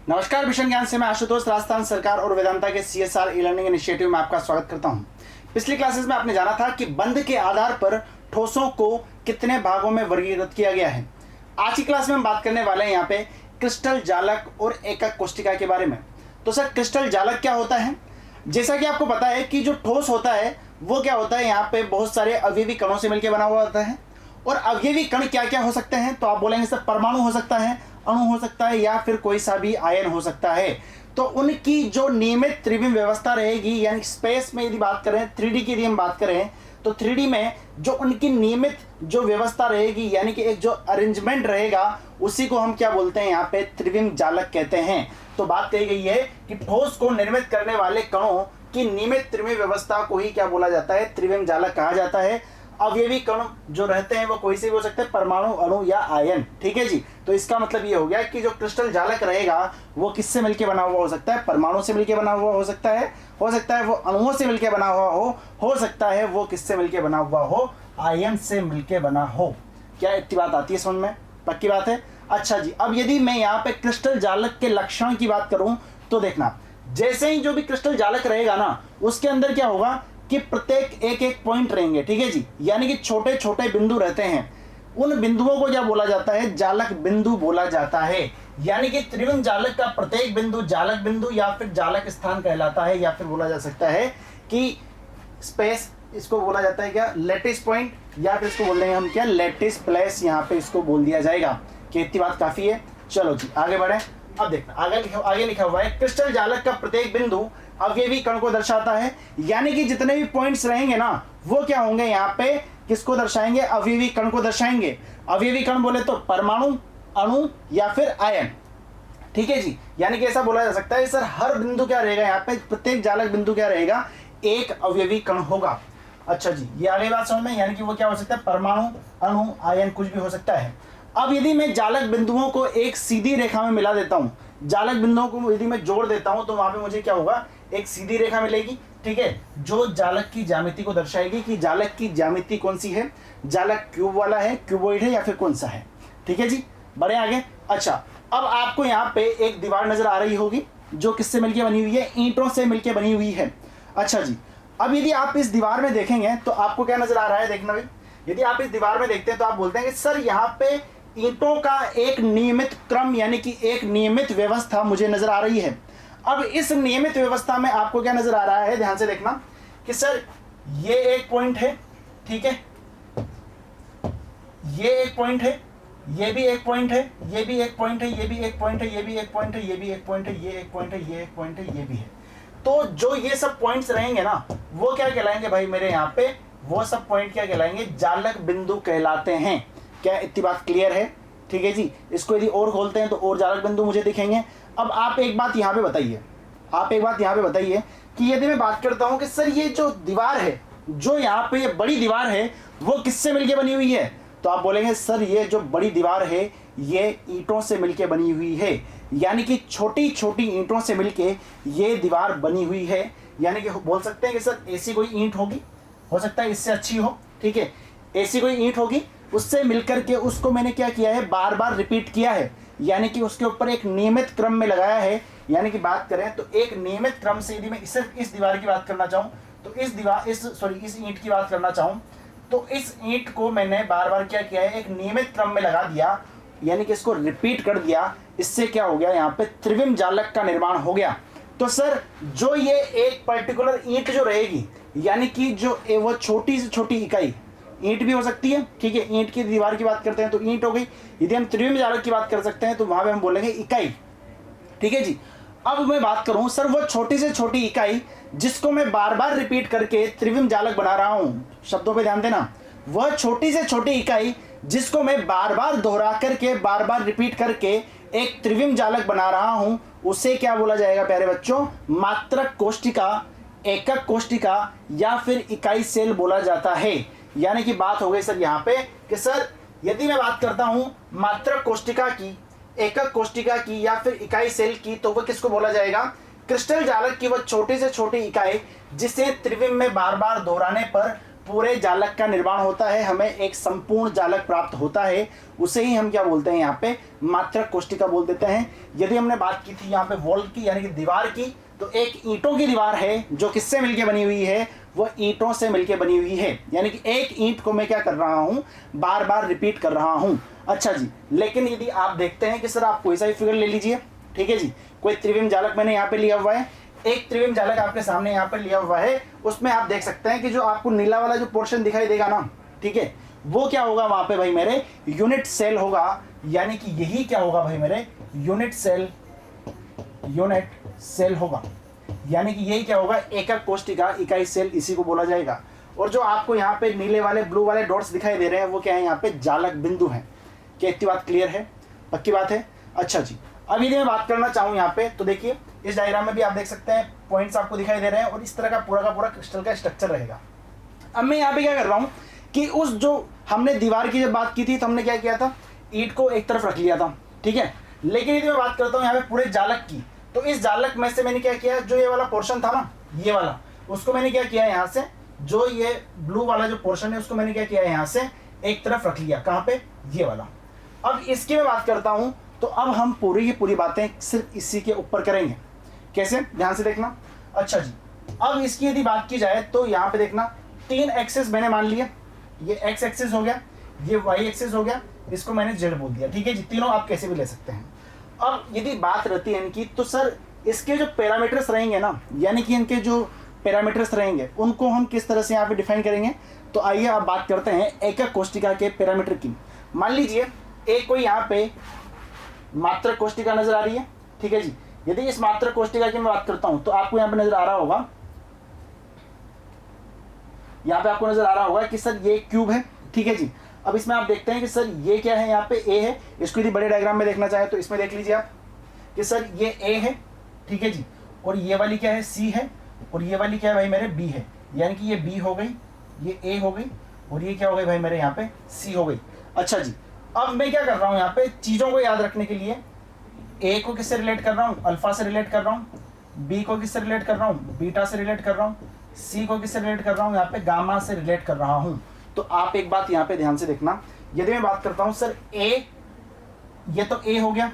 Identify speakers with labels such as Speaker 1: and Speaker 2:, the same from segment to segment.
Speaker 1: नमस्कार, मिशन ज्ञान से मैं आशुतोष राजस्थान सरकार और वेदांता के CSR ई लर्निंग इनिशिएटिव में आपका स्वागत करता हूं। पिछली क्लासेस में आपने जाना था कि बंध के आधार पर ठोसों को कितने भागों में वर्गीकृत किया गया है। आज की क्लास में हम बात करने वाले हैं यहाँ पे क्रिस्टल जालक और एकक कोष्टिका के बारे में। तो सर, क्रिस्टल जालक क्या होता है? जैसा कि आपको पता है कि जो ठोस होता है वो क्या होता है, यहाँ पे बहुत सारे अवयवी कणों से मिलकर बना हुआ होता है। और अवयवी कण क्या क्या हो सकते हैं? तो आप बोलेंगे सर, परमाणु हो सकता है, अणु हो सकता है, या फिर कोई सा भी आयन हो सकता है। तो उनकी जो नियमित त्रिविम व्यवस्था रहेगी, यानी स्पेस में यदि बात करें, 3D की यदि हम बात करें तो 3D में जो उनकी नियमित जो व्यवस्था रहेगी, यानी कि एक जो अरेंजमेंट रहेगा, उसी को हम क्या बोलते हैं, यहाँ पे त्रिविम जालक कहते हैं। तो बात कही गई है कि ठोस को निर्मित करने वाले कणों की नियमित त्रिविम व्यवस्था को ही क्या बोला जाता है, त्रिविम जालक कहा जाता है। अवयवी कण जो रहते हैं वो कोई से भी हो सकते हैं, परमाणु, अणु या आयन। ठीक है जी। तो इसका मतलब ये हो गया कि जो क्रिस्टल जालक रहेगा वो किससे मिलकर बना हुआ हो सकता है? परमाणु से मिलकर बना हुआ हो सकता है वो अणुओं से मिलकर बना हुआ हो सकता है वो किससे मिलकर बना हुआ हो, आयन से मिलकर बना हो। क्या इतनी बात आती है समझ में? पक्की बात है। अच्छा जी, अब यदि मैं यहाँ पे क्रिस्टल जालक के लक्षण की बात करूं तो देखना, जैसे ही जो भी क्रिस्टल जालक रहेगा ना, उसके अंदर क्या होगा कि प्रत्येक एक एक पॉइंट रहेंगे। ठीक है जी, यानी कि छोटे छोटे बिंदु रहते हैं। उन बिंदुओं को क्या बोला जाता है? जालक बिंदु बोला जाता है। यानी कि त्रिविम जालक का प्रत्येक बिंदु जालक बिंदु या फिर जालक स्थान कहलाता है, या फिर बोला जा सकता है कि स्पेस, इसको बोला जाता है क्या, लैटिस पॉइंट, या फिर इसको बोल देंगे हम क्या, लैटिस प्लेस, यहाँ पे इसको बोल दिया जाएगा। कि इतनी बात काफी है। चलो जी आगे बढ़े। अब देखना आगे लिखा हुआ है, क्रिस्टल जालक का प्रत्येक बिंदु अवयवी कण को दर्शाता है। यानी कि जितने भी पॉइंट्स रहेंगे ना, वो क्या होंगे, यहाँ पे किसको दर्शाएंगे? अवयवी कण को दर्शाएंगे। अवयवी कण बोले तो परमाणु, अणु या फिर आयन। ठीक है जी। यानी कि ऐसा बोला जा सकता है सर, हर बिंदु क्या रहेगा, यहाँ पे प्रत्येक जालक बिंदु क्या रहेगा, एक अवयवी कण होगा। अच्छा जी, ये आगे बात समझ में, यानी कि वो क्या हो सकता है, परमाणु, अणु, आयन, कुछ भी हो सकता है। अब यदि मैं जालक बिंदुओं को एक सीधी रेखा में मिला देता हूं, जालक बिंदुओं को यदि मैं जोड़ देता हूं, तो वहां पे मुझे क्या होगा, एक सीधी रेखा मिलेगी। ठीक है, जो जालक की ज्यामिति को दर्शाएगी कि जालक की ज्यामिति कौन सी है, जालक क्यूब वाला है, क्यूबॉइड है, या फिर कौन सा है। ठीक है जी, बढ़े आगे। अच्छा, अब आपको यहाँ पे एक दीवार नजर आ रही होगी जो किससे मिलकर बनी हुई है? ईंटों से मिलकर बनी हुई है। अच्छा जी, अब यदि आप इस दीवार में देखेंगे तो आपको क्या नजर आ रहा है? देखना भाई, यदि आप इस दीवार में देखते हैं तो आप बोलते हैं कि सर, यहाँ पे ईंटों का एक नियमित क्रम, यानी कि एक नियमित व्यवस्था मुझे नजर आ रही है। अब इस नियमित व्यवस्था में आपको क्या नजर आ रहा है? ध्यान से देखना कि सर, ये एक पॉइंट है, ठीक है, ये एक पॉइंट है, ये भी एक पॉइंट है, ये भी एक पॉइंट है, ये भी एक पॉइंट है, ये भी एक पॉइंट है, ये भी एक पॉइंट है, ये एक पॉइंट है, ये एक पॉइंट है, ये भी है। तो जो ये सब पॉइंट्स रहेंगे ना, वो क्या कहलाएंगे भाई मेरे यहाँ पे? वो सब पॉइंट क्या कहलाएंगे? जालक बिंदु कहलाते हैं। क्या इतनी बात क्लियर है? ठीक है जी। इसको यदि और खोलते हैं तो और जालक बिंदु मुझे दिखेंगे। अब आप एक बात यहाँ पे बताइए, कि यदि मैं बात करता हूँ कि सर, ये जो दीवार है, जो यहाँ पे ये बड़ी दीवार है, वो किससे मिलके बनी हुई है? तो आप बोलेंगे सर, ये जो बड़ी दीवार है ये ईंटों से मिलके बनी हुई है। यानी कि छोटी छोटी ईंटों से मिलके ये दीवार बनी हुई है। यानी कि बोल सकते हैं कि सर, ऐसी कोई ईंट होगी, हो सकता है इससे अच्छी हो, ठीक है, ऐसी कोई ईंट होगी, उससे मिलकर के उसको मैंने क्या किया है, बार बार रिपीट किया है। यानी कि उसके ऊपर एक नियमित क्रम में लगाया है। यानी कि बात करें तो एक नियमित क्रम से, यदि मैं सिर्फ इस दीवार की बात करना चाहूँ तो इस ईंट की बात करना चाहूँ तो इस ईंट को मैंने बार बार क्या किया है, एक नियमित क्रम में लगा दिया, यानी कि इसको रिपीट कर दिया। इससे क्या हो गया, यहाँ पे त्रिविम जालक का निर्माण हो गया। तो सर, जो ये एक पर्टिकुलर ईंट जो रहेगी, यानी कि जो वो छोटी से छोटी इकाई, ईंट भी हो सकती है, ठीक है, ईंट की दीवार की बात करते हैं तो ईंट हो गई। यदि हम त्रिविम जालक की बात कर सकते हैं तो वहां पे हम बोलेंगे इकाई। ठीक है जी। अब मैं बात करूं सर, वो छोटी से छोटी इकाई जिसको मैं बार बार रिपीट करके त्रिविम जालक बना रहा हूं, शब्दों पे ध्यान देना, वह छोटी से छोटी इकाई जिसको मैं बार बार दोहरा करके, बार बार रिपीट करके एक त्रिविम जालक बना रहा हूं, उसे क्या बोला जाएगा प्यारे बच्चों? मात्रक कोष्टिका, एकक कोष्टिका या फिर इकाई सेल बोला जाता है। यानी कि बात हो गई सर यहाँ पे कि सर, यदि मैं बात करता हूं मात्रक कोष्टिका की, एकक कोष्टिका की या फिर इकाई सेल की, तो वह किसको बोला जाएगा? क्रिस्टल जालक की वह छोटी से छोटी इकाई जिसे त्रिविम में बार बार दोहराने पर पूरे जालक का निर्माण होता है, हमें एक संपूर्ण जालक प्राप्त होता है, उसे ही हम क्या बोलते हैं यहाँ पे मात्रक कोष्टिका बोल देते हैं। यदि हमने बात की थी यहाँ पे वॉल की यानी कि दीवार की, तो एक ईंटों की दीवार है जो किससे मिलके बनी हुई है, वो ईंटों से मिलके बनी हुई है, यानी कि एक ईंट को मैं क्या कर रहा हूँ, बार बार रिपीट कर रहा हूँ। अच्छा जी, लेकिन यदि आप देखते हैं कि सर आप कोई सा भी फिगर ले लीजिए, ठीक है जी, कोई त्रिविम जालक मैंने यहाँ पे लिया हुआ है, एक त्रिविम जालक आपके सामने यहाँ पर लिया हुआ है, उसमें आप देख सकते हैं कि जो आपको नीला वाला जो पोर्शन दिखाई देगा ना, ठीक है, वो क्या होगा वहां पे भाई मेरे यूनिट सेल होगा, यानी कि यही क्या होगा भाई मेरे यूनिट सेल होगा, यानी कि यही क्या होगा एकक कोष्टिका इकाई सेल, इसी को बोला जाएगा। और जो आपको यहाँ पे नीले वाले ब्लू वाले डॉट्स दिखाई दे रहे हैं वो क्या है, यहाँ पे जालक बिंदु हैं। क्या इतनी बात क्लियर है, पक्की बात है? अच्छा जी, अब यदि मैं बात करना चाहूँ यहाँ पे, तो देखिए इस डायग्राम में भी आप देख सकते हैं पॉइंट्स आपको दिखाई दे रहे हैं और इस तरह का पूरा क्रिस्टल का स्ट्रक्चर रहेगा। अब मैं यहाँ पे क्या कर रहा हूँ कि उस जो हमने दीवार की जब बात की थी तो हमने क्या किया था, ईंट को एक तरफ रख लिया था, ठीक है। लेकिन यदि मैं बात करता हूँ यहाँ पे पूरे जालक की, तो इस जालक में से मैंने क्या किया, जो ये वाला पोर्शन था ना, ये वाला, उसको मैंने क्या किया यहाँ से, जो ये ब्लू वाला जो पोर्शन है उसको मैंने क्या किया यहाँ से एक तरफ रख लिया, कहाँ पे, ये वाला। अब इसकी मैं बात करता हूँ तो अब हम पूरी की पूरी बातें सिर्फ इसी के ऊपर करेंगे। कैसे, ध्यान से देखना। अच्छा जी, अब इसकी यदि बात की जाए तो यहाँ पे देखना, 3 एक्सिस मैंने मान लिया, ये एक्स एक्सिस हो गया, ये वाई एक्सिस हो गया, इसको मैंने जेड बोल दिया, ठीक है जी, तीनों आप कैसे भी ले सकते हैं। अब यदि बात रहती है इनकी, तो सर इसके जो पैरामीटर्स रहेंगे ना, यानी कि इनके जो पैरामीटर्स रहेंगे उनको हम किस तरह से यहाँ पे डिफाइन करेंगे। तो आइए आप बात करते हैं एकक कोष्टिका के पैरामीटर की। मान लीजिए एक कोई यहाँ पे मात्रक कोष्टिका नजर आ रही है, ठीक है जी। यदि इस मात्रक कोष्टिका की मैं बात करता हूं तो आपको यहाँ पे नजर आ रहा होगा, यहाँ पे आपको नजर आ रहा होगा कि सर ये क्यूब है, ठीक है जी। अब इसमें आप देखते हैं कि सर ये क्या है, यहाँ पे ए है, इसको यदि बड़े डायग्राम में देखना चाहे तो इसमें देख लीजिए आप कि सर ये ए है, ठीक है जी, और ये वाली क्या है, सी है, और ये वाली क्या है भाई मेरे, बी है, यानी कि ये बी हो गई, ये ए हो गई, और ये क्या हो गई भाई मेरे यहाँ पे सी हो गई। अच्छा जी, अब मैं क्या कर रहा हूँ यहाँ पे चीजों को याद रखने के लिए, ए को किससे रिलेट कर रहा हूँ, अल्फा से रिलेट कर रहा हूँ, बी को किससे रिलेट कर रहा हूँ, बीटा से रिलेट कर रहा हूँ, सी को किससे रिलेट कर रहा हूँ, यहाँ पे गामा से रिलेट कर रहा हूँ। तो आप एक बात यहाँ पे ध्यान से देखना, यदि मैं बात करता हूँ सर ए, ये तो ए हो गया,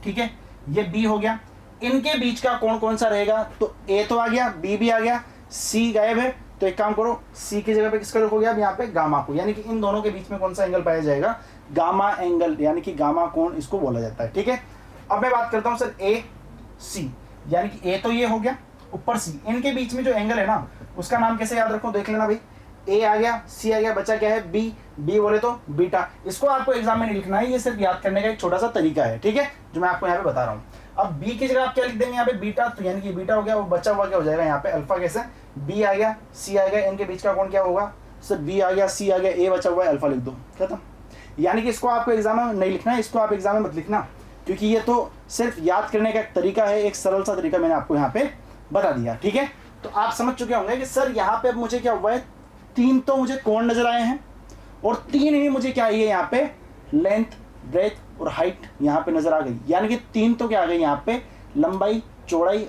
Speaker 1: ठीक है, ये बी हो गया, इनके बीच का कौन कौन सा रहेगा, तो ए तो आ गया, बी भी आ गया, सी गायब है, तो एक काम करो सी की जगह पे किसका रखोगे आप यहाँ पे गामा को, यानी कि इन दोनों के बीच में कौन सा एंगल पाया जाएगा, गामा एंगल, यानी कि गामा कोण इसको बोला जाता है, ठीक है। अब मैं बात करता हूँ सर ए सी, यानी कि ए तो ये हो गया, ऊपर सी, इनके बीच में जो एंगल है ना उसका नाम कैसे याद रखो, देख लेना भाई, ए आ गया, सी आ गया, बचा क्या है बी, बी बोले तो बीटा। इसको आपको एग्जाम में नहीं लिखना है, ये सिर्फ याद करने का एक छोटा सा तरीका है, ठीक है, जो मैं आपको यहाँ पे बता रहा हूँ। अब बी की जगह आप क्या लिख देंगे यहाँ पे बीटा, तो यानी कि बीटा हो गया, वो बचा हुआ क्या हो जाएगा यहाँ पे अल्फा, कैसे, बी आ गया, सी आ गया, इनके बीच का कौन क्या होगा, सर बी आ गया, सी आ गया, ए बचा हुआ है, अल्फा लिख दो, खत्म। यानी कि इसको आपको एग्जाम में नहीं लिखना है, इसको आप एग्जाम में मत लिखना, क्योंकि ये तो सिर्फ याद करने का एक तरीका है, एक सरल सा तरीका मैंने आपको यहाँ पे बता दिया, ठीक है। तो आप समझ चुके होंगे कि सर यहाँ पे अब मुझे क्या हुआ है, 3 तो मुझे कोण नजर आए हैं, और 3 ही मुझे क्या है यहाँ पे लेंथ, ब्रेथ और हाइट यहाँ पे नजर आ गई, यानी कि 3 तो क्या आ गई यहाँ पे, लंबाई, चौड़ाई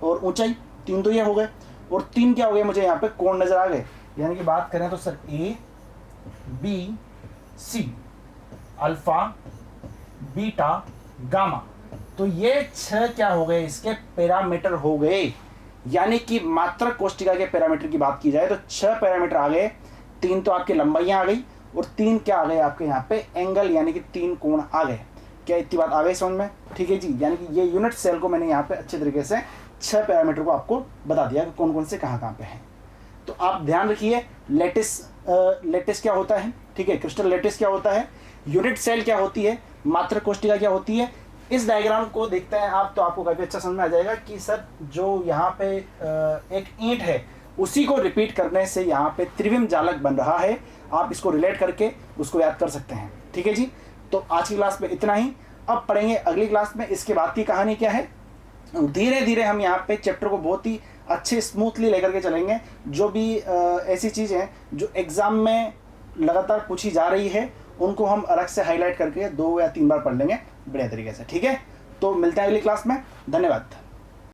Speaker 1: और ऊंचाई, 3 तो ये हो गए, और 3 क्या हो गए मुझे यहाँ पे कोण नजर आ गए। यानी कि बात करें तो sir A B C, alpha beta gamma, तो ये 6 क्या हो गए, इसके पैरामीटर हो गए। यानी कि मात्रक कोष्टिका के पैरामीटर की बात की जाए तो 6 पैरामीटर आ गए, 3 तो आपकी लंबाइयां आ गई, और 3 क्या आ गए आपके यहाँ पे एंगल, यानी कि 3 कोण आ गए। क्या इतनी बात आ गई समझ में, ठीक है जी। यानी कि ये यूनिट सेल को मैंने यहाँ पे अच्छे तरीके से 6 पैरामीटर को आपको बता दिया कि कौन कौन से कहाँ पे हैं। तो आप ध्यान रखिए, लेटिस क्या होता है, ठीक है, क्रिस्टल लेटिस क्या होता है, यूनिट सेल क्या होती है, मात्रक कोष्टिका क्या होती है। इस डायग्राम को देखते हैं आप तो आपको काफ़ी अच्छा समझ में आ जाएगा कि सर जो यहाँ पे एक ईंट है उसी को रिपीट करने से यहाँ पे त्रिविम जालक बन रहा है। आप इसको रिलेट करके उसको याद कर सकते हैं, ठीक है जी। तो आज की क्लास में इतना ही, अब पढ़ेंगे अगली क्लास में इसके बाद की कहानी क्या है। धीरे धीरे हम यहाँ पे चैप्टर को बहुत ही अच्छे स्मूथली लेकर के चलेंगे। जो भी ऐसी चीज़ हैं जो एग्ज़ाम में लगातार पूछी जा रही है उनको हम अलग से हाईलाइट करके 2 या 3 बार पढ़ लेंगे बढ़िया तरीके से, ठीक है। तो मिलते हैं अगली क्लास में, धन्यवाद।